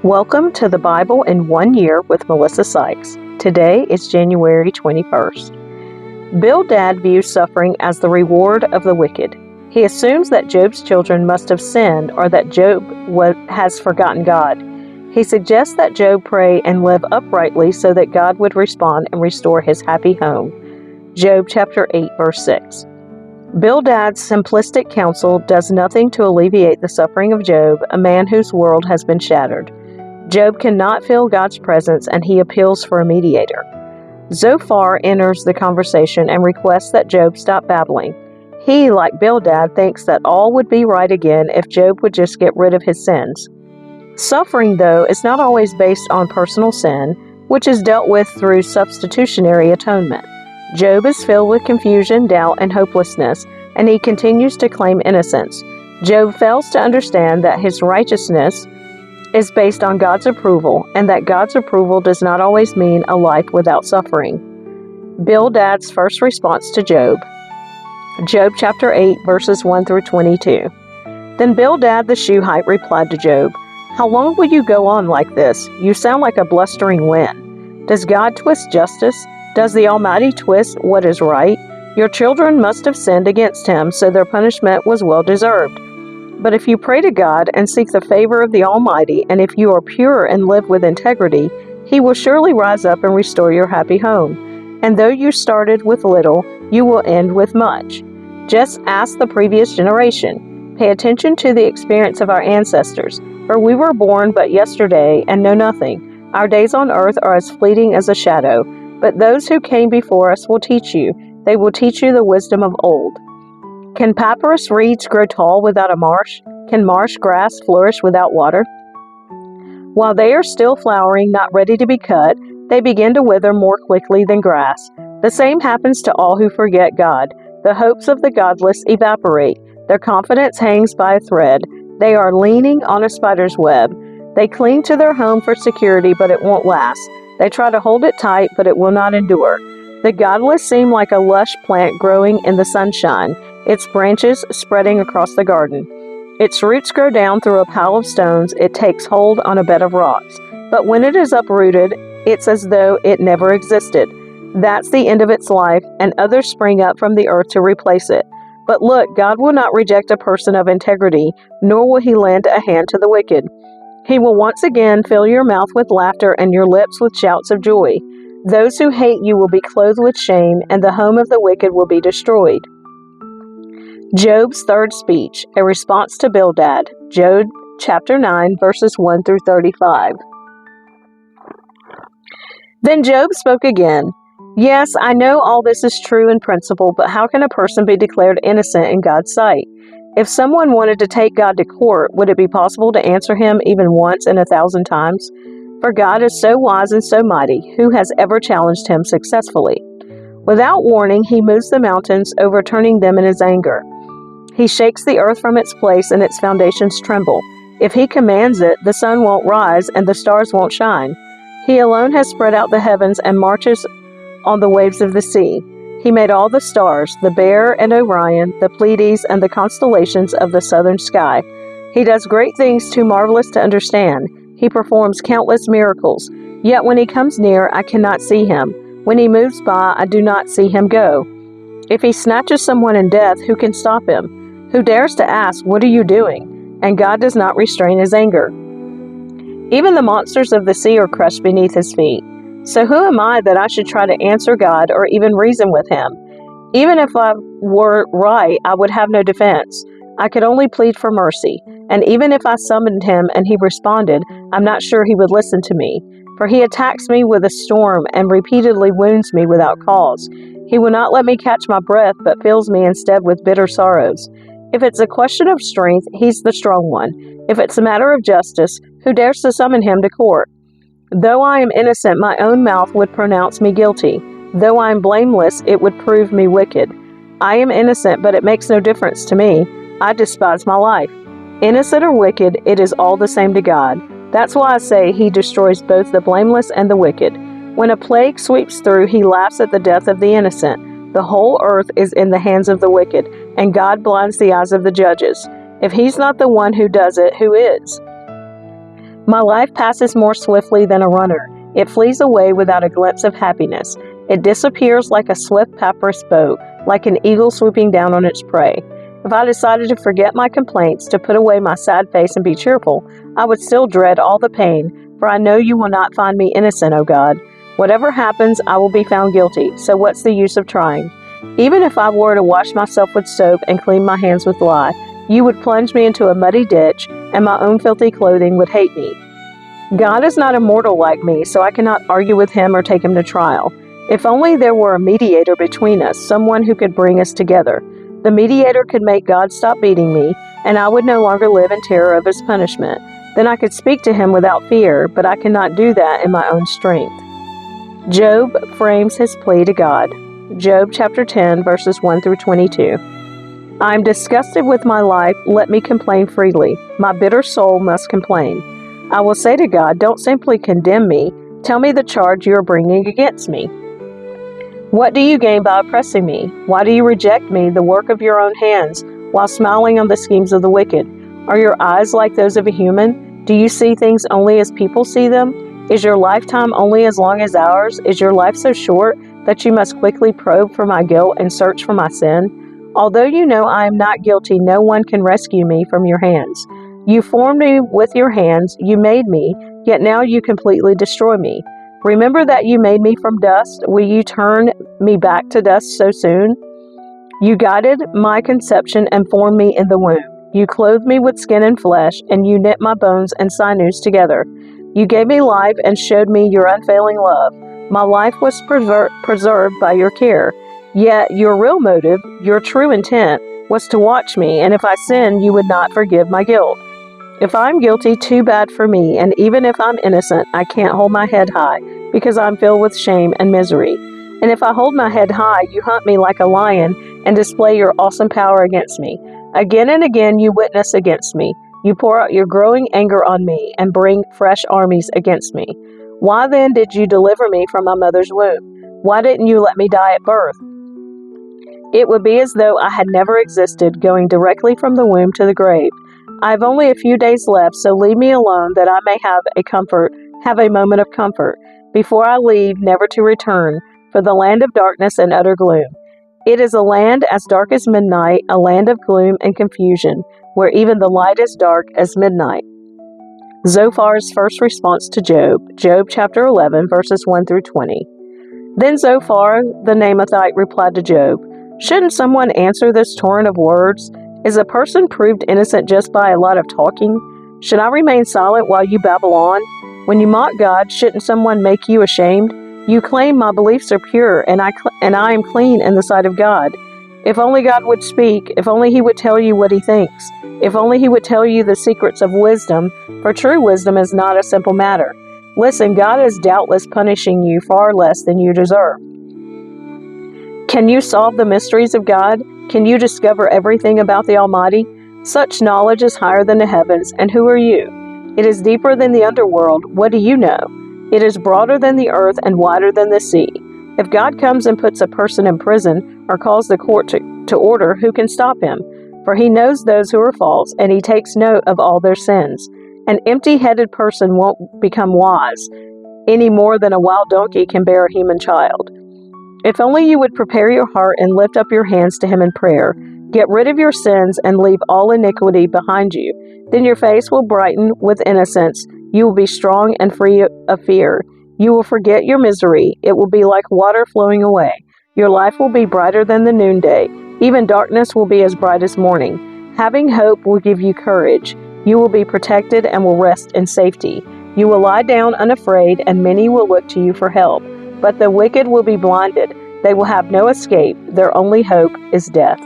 Welcome to the Bible in 1 Year with Melissa Sykes. Today is January 21st. Bildad views suffering as the reward of the wicked. He assumes that Job's children must have sinned or that Job has forgotten God. He suggests that Job pray and live uprightly so that God would respond and restore his happy home. Job chapter 8, verse 6. Bildad's simplistic counsel does nothing to alleviate the suffering of Job, a man whose world has been shattered. Job cannot feel God's presence, and he appeals for a mediator. Zophar enters the conversation and requests that Job stop babbling. He, like Bildad, thinks that all would be right again if Job would just get rid of his sins. Suffering, though, is not always based on personal sin, which is dealt with through substitutionary atonement. Job is filled with confusion, doubt, and hopelessness, and he continues to claim innocence. Job fails to understand that his righteousness is based on God's approval, and that God's approval does not always mean a life without suffering. Bildad's first response to Job. Job chapter 8, verses 1 through 22. Then Bildad the Shuhite replied to Job, "How long will you go on like this? You sound like a blustering wind. Does God twist justice? Does the Almighty twist what is right? Your children must have sinned against him, so their punishment was well deserved. But if you pray to God and seek the favor of the Almighty, and if you are pure and live with integrity, He will surely rise up and restore your happy home. And though you started with little, you will end with much." Just ask the previous generation. Pay attention to the experience of our ancestors, for we were born but yesterday and know nothing. Our days on earth are as fleeting as a shadow. But those who came before us will teach you. They will teach you the wisdom of old. Can papyrus reeds grow tall without a marsh? Can marsh grass flourish without water? While they are still flowering, not ready to be cut, they begin to wither more quickly than grass. The same happens to all who forget God. The hopes of the godless evaporate. Their confidence hangs by a thread. They are leaning on a spider's web. They cling to their home for security, but it won't last. They try to hold it tight, but it will not endure. The godless seem like a lush plant growing in the sunshine, its branches spreading across the garden. Its roots grow down through a pile of stones. It takes hold on a bed of rocks. But when it is uprooted, it's as though it never existed. That's the end of its life, and others spring up from the earth to replace it. But look, God will not reject a person of integrity, nor will He lend a hand to the wicked. He will once again fill your mouth with laughter and your lips with shouts of joy. Those who hate you will be clothed with shame, and the home of the wicked will be destroyed. Job's third speech, a response to Bildad. Job chapter 9, verses 1 through 35. Then Job spoke again. "Yes, I know all this is true in principle, but how can a person be declared innocent in God's sight? If someone wanted to take God to court, would it be possible to answer him even once in 1,000 times? For God is so wise and so mighty, who has ever challenged him successfully? Without warning, he moves the mountains, overturning them in his anger. He shakes the earth from its place, and its foundations tremble. If he commands it, the sun won't rise, and the stars won't shine. He alone has spread out the heavens and marches on the waves of the sea. He made all the stars, the Bear and Orion, the Pleiades, and the constellations of the southern sky. He does great things too marvelous to understand. He performs countless miracles. Yet when he comes near, I cannot see him. When he moves by, I do not see him go. If he snatches someone in death, who can stop him? Who dares to ask, 'What are you doing?' And God does not restrain his anger. Even the monsters of the sea are crushed beneath his feet. So who am I that I should try to answer God or even reason with him? Even if I were right, I would have no defense. I could only plead for mercy. And even if I summoned him and he responded, I'm not sure he would listen to me. For he attacks me with a storm and repeatedly wounds me without cause. He will not let me catch my breath, but fills me instead with bitter sorrows. If it's a question of strength, he's the strong one. If it's a matter of justice, who dares to summon him to court? Though I am innocent, my own mouth would pronounce me guilty. Though I am blameless, it would prove me wicked. I am innocent, but it makes no difference to me. I despise my life. Innocent or wicked, it is all the same to God. That's why I say he destroys both the blameless and the wicked. When a plague sweeps through, he laughs at the death of the innocent. The whole earth is in the hands of the wicked, and God blinds the eyes of the judges. If he's not the one who does it, who is? My life passes more swiftly than a runner. It flees away without a glimpse of happiness. It disappears like a swift papyrus boat, like an eagle swooping down on its prey. If I decided to forget my complaints, to put away my sad face and be cheerful, I would still dread all the pain, for I know you will not find me innocent, O God. Whatever happens, I will be found guilty, so what's the use of trying? Even if I were to wash myself with soap and clean my hands with lye, you would plunge me into a muddy ditch, and my own filthy clothing would hate me. God is not immortal like me, so I cannot argue with him or take him to trial. If only there were a mediator between us, someone who could bring us together. The mediator could make God stop beating me, and I would no longer live in terror of his punishment. Then I could speak to him without fear, but I cannot do that in my own strength. Job frames his plea to God. Job chapter 10, verses 1 through 22. I am disgusted with my life, let me complain freely. My bitter soul must complain. I will say to God, don't simply condemn me, tell me the charge you are bringing against me. What do you gain by oppressing me? Why do you reject me, the work of your own hands, while smiling on the schemes of the wicked? Are your eyes like those of a human? Do you see things only as people see them? Is your lifetime only as long as ours? Is your life so short that you must quickly probe for my guilt and search for my sin? Although you know I am not guilty, no one can rescue me from your hands. You formed me with your hands, you made me, yet now you completely destroy me. Remember that you made me from dust. Will you turn me back to dust so soon? You guided my conception and formed me in the womb. You clothed me with skin and flesh, and you knit my bones and sinews together. You gave me life and showed me your unfailing love. My life was preserved by your care. Yet your real motive, your true intent, was to watch me, and if I sinned, you would not forgive my guilt. If I'm guilty, too bad for me, and even if I'm innocent, I can't hold my head high, because I'm filled with shame and misery. And if I hold my head high, you hunt me like a lion and display your awesome power against me. Again and again you witness against me. You pour out your growing anger on me and bring fresh armies against me. Why then did you deliver me from my mother's womb? Why didn't you let me die at birth? It would be as though I had never existed, going directly from the womb to the grave. I have only a few days left, so leave me alone that I may have a moment of comfort, before I leave, never to return, for the land of darkness and utter gloom. It is a land as dark as midnight, a land of gloom and confusion, where even the light is dark as midnight. Zophar's first response to Job, Job chapter 11, verses 1 through 20. Then Zophar the Naamathite replied to Job, shouldn't someone answer this torrent of words? Is a person proved innocent just by a lot of talking? Should I remain silent while you babble on? When you mock God, shouldn't someone make you ashamed? You claim my beliefs are pure, and I am clean in the sight of God. If only God would speak, if only he would tell you what he thinks, if only he would tell you the secrets of wisdom, for true wisdom is not a simple matter. Listen, God is doubtless punishing you far less than you deserve. Can you solve the mysteries of God? Can you discover everything about the Almighty? Such knowledge is higher than the heavens, and who are you? It is deeper than the underworld. What do you know? It is broader than the earth and wider than the sea. If God comes and puts a person in prison or calls the court to order, who can stop him? For he knows those who are false, and he takes note of all their sins. An empty-headed person won't become wise, any more than a wild donkey can bear a human child. If only you would prepare your heart and lift up your hands to him in prayer. Get rid of your sins and leave all iniquity behind you. Then your face will brighten with innocence. You will be strong and free of fear. You will forget your misery. It will be like water flowing away. Your life will be brighter than the noonday. Even darkness will be as bright as morning. Having hope will give you courage. You will be protected and will rest in safety. You will lie down unafraid, and many will look to you for help. But the wicked will be blinded. They will have no escape. Their only hope is death.